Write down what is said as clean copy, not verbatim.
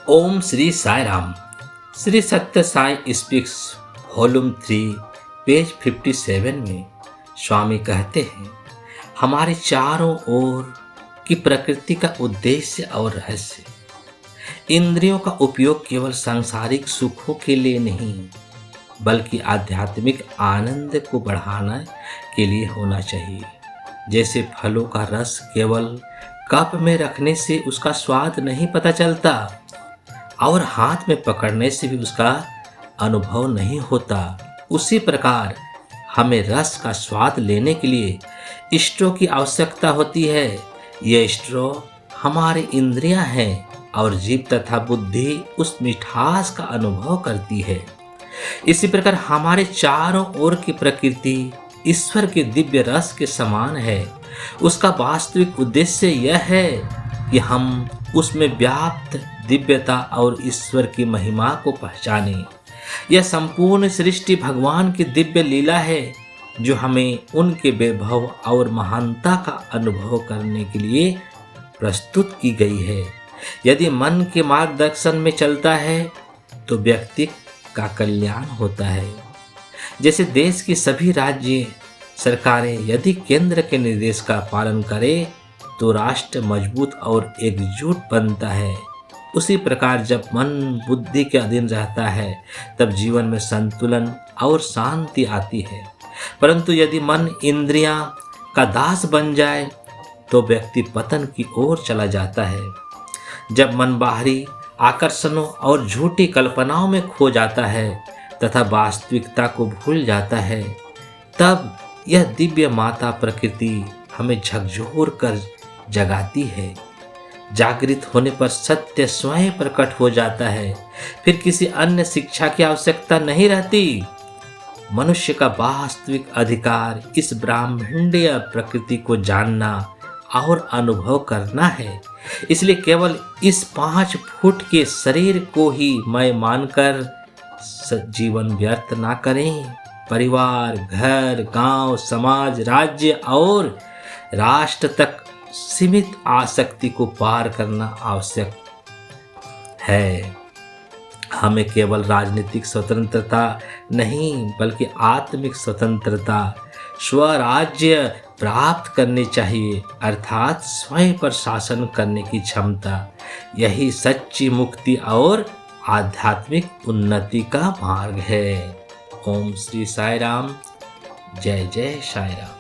ओम श्री साई राम। श्री सत्य Sai speaks volume 3 page 57 में स्वामी कहते हैं, हमारे चारों ओर की प्रकृति का उद्देश्य और रहस्य इंद्रियों का उपयोग केवल सांसारिक सुखों के लिए नहीं बल्कि आध्यात्मिक आनंद को बढ़ाने के लिए होना चाहिए। जैसे फलों का रस केवल कप में रखने से उसका स्वाद नहीं पता चलता और हाथ में पकड़ने से भी उसका अनुभव नहीं होता, उसी प्रकार हमें रस का स्वाद लेने के लिए स्ट्रो की आवश्यकता होती है। ये स्ट्रो हमारी इंद्रियां हैं और जीव तथा बुद्धि उस मिठास का अनुभव करती है। इसी प्रकार हमारे चारों ओर की प्रकृति ईश्वर के दिव्य रस के समान है। उसका वास्तविक उद्देश्य यह है कि हम उसमें व्याप्त दिव्यता और ईश्वर की महिमा को पहचाने। यह संपूर्ण सृष्टि भगवान की दिव्य लीला है जो हमें उनके वैभव और महानता का अनुभव करने के लिए प्रस्तुत की गई है। यदि मन के मार्गदर्शन में चलता है तो व्यक्ति का कल्याण होता है। जैसे देश की सभी राज्य सरकारें यदि केंद्र के निर्देश का पालन करें तो राष्ट्र मजबूत और एकजुट बनता है। उसी प्रकार जब मन बुद्धि के अधीन रहता है तब जीवन में संतुलन और शांति आती है। परंतु यदि मन इंद्रियां का दास बन जाए तो व्यक्ति पतन की ओर चला जाता है। जब मन बाहरी आकर्षणों और झूठी कल्पनाओं में खो जाता है तथा वास्तविकता को भूल जाता है, तब यह दिव्य माता प्रकृति हमें झकझोर कर जगाती है। जागृत होने पर सत्य स्वयं प्रकट हो जाता है, फिर किसी अन्य शिक्षा की आवश्यकता नहीं रहती। मनुष्य का वास्तविक अधिकार इस ब्रह्मांडीय प्रकृति को जानना और अनुभव करना है। इसलिए केवल इस 5 फुट के शरीर को ही मैं मानकर जीवन व्यर्थ ना करें। परिवार, घर, गांव, समाज, राज्य और राष्ट्र तक सीमित आसक्ति को पार करना आवश्यक है। हमें केवल राजनीतिक स्वतंत्रता नहीं बल्कि आत्मिक स्वतंत्रता, स्वराज्य प्राप्त करनी चाहिए, अर्थात स्वयं पर शासन करने की क्षमता। यही सच्ची मुक्ति और आध्यात्मिक उन्नति का मार्ग है। ओम श्री साई राम। जय जय साई राम।